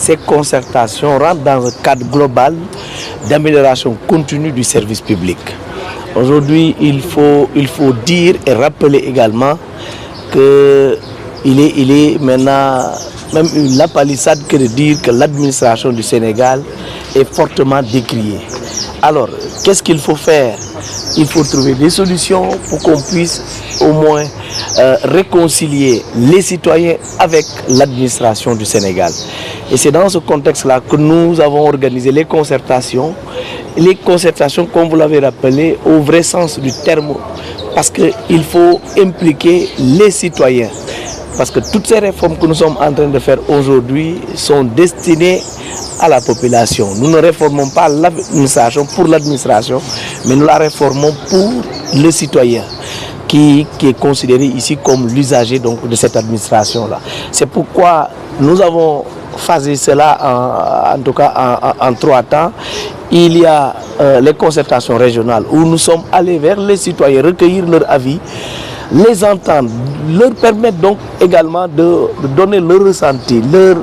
ces concertations rentrent dans un cadre global d'amélioration continue du service public. Aujourd'hui, il faut dire et rappeler également qu'il est maintenant même une lapalissade que de dire que l'administration du Sénégal est fortement décriée. Alors, qu'est-ce qu'il faut faire? Il faut trouver des solutions pour qu'on puisse au moins réconcilier les citoyens avec l'administration du Sénégal. Et c'est dans ce contexte-là que nous avons organisé les concertations. Les concertations, comme vous l'avez rappelé, au vrai sens du terme, parce qu'il faut impliquer les citoyens. Parce que toutes ces réformes que nous sommes en train de faire aujourd'hui sont destinées à la population. Nous ne réformons pas l'administration pour l'administration, mais nous la réformons pour le citoyen qui est considéré ici comme l'usager de cette administration-là. C'est pourquoi nous avons phasé cela en tout cas en 3 temps. Il y a les concertations régionales où nous sommes allés vers les citoyens, recueillir leur avis, les entendre, leur permettre donc également de donner leur ressenti, leur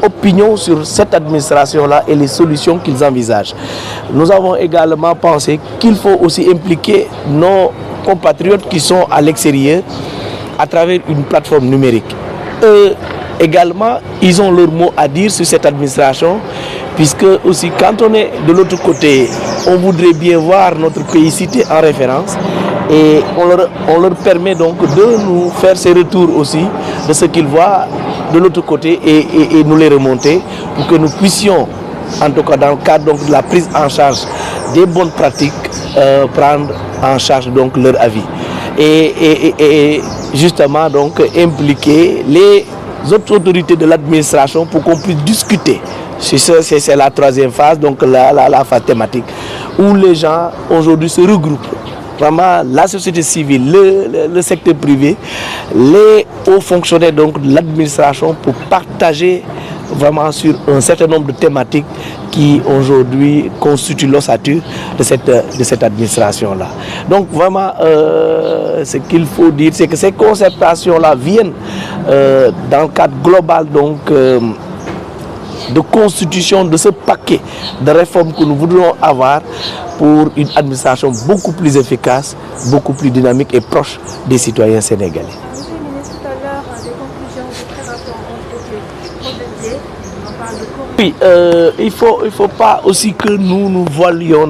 opinion sur cette administration-là et les solutions qu'ils envisagent. Nous avons également pensé qu'il faut aussi impliquer nos compatriotes qui sont à l'extérieur à travers une plateforme numérique. Eux également, ils ont leur mot à dire sur cette administration, puisque aussi quand on est de l'autre côté, on voudrait bien voir notre pays cité en référence. Et on leur permet donc de nous faire ces retours aussi de ce qu'ils voient de l'autre côté et nous les remonter pour que nous puissions, en tout cas dans le cadre de la prise en charge des bonnes pratiques, prendre en charge donc leur avis. Et justement donc impliquer les autres autorités de l'administration pour qu'on puisse discuter. C'est la 3e phase, donc la phase thématique, où les gens aujourd'hui se regroupent. Vraiment, la société civile, le secteur privé, les hauts fonctionnaires donc, de l'administration pour partager vraiment sur un certain nombre de thématiques qui aujourd'hui constituent l'ossature de cette administration-là. Donc vraiment, ce qu'il faut dire, c'est que ces concertations-là viennent dans le cadre global donc, de constitution de ce paquet de réformes que nous voudrions avoir pour une administration beaucoup plus efficace, beaucoup plus dynamique et proche des citoyens sénégalais. Monsieur le ministre, tout à l'heure, des conclusions de très rapports ont été proposées. On parle de Oui, il faut pas aussi que nous voilions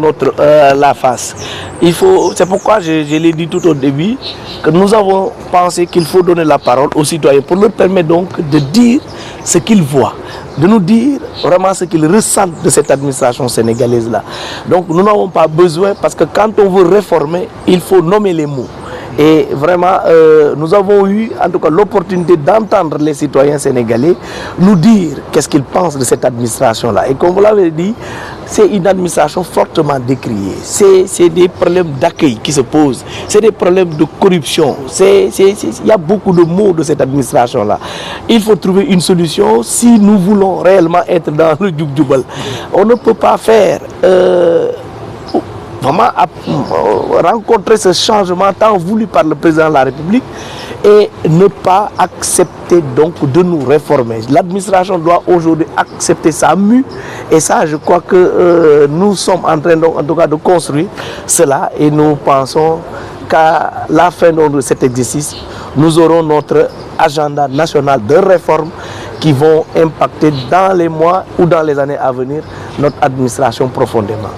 la face. C'est pourquoi je l'ai dit tout au début, que nous avons pensé qu'il faut donner la parole aux citoyens pour leur permettre donc de dire ce qu'ils voient, de nous dire vraiment ce qu'ils ressentent de cette administration sénégalaise-là. Donc nous n'avons pas besoin, parce que quand on veut réformer, il faut nommer les mots. Et vraiment, nous avons eu en tout cas l'opportunité d'entendre les citoyens sénégalais nous dire qu'est-ce qu'ils pensent de cette administration-là. Et comme vous l'avez dit, c'est une administration fortement décriée. C'est des problèmes d'accueil qui se posent, c'est des problèmes de corruption. Il y a beaucoup de maux de cette administration-là. Il faut trouver une solution si nous voulons réellement être dans le djoubdjoubal. On ne peut pas faire... vraiment rencontrer ce changement tant voulu par le président de la République et ne pas accepter donc de nous réformer. L'administration doit aujourd'hui accepter sa mue et ça je crois que nous sommes en train donc, en tout cas de construire cela et nous pensons qu'à la fin de cet exercice nous aurons notre agenda national de réforme qui vont impacter dans les mois ou dans les années à venir notre administration profondément.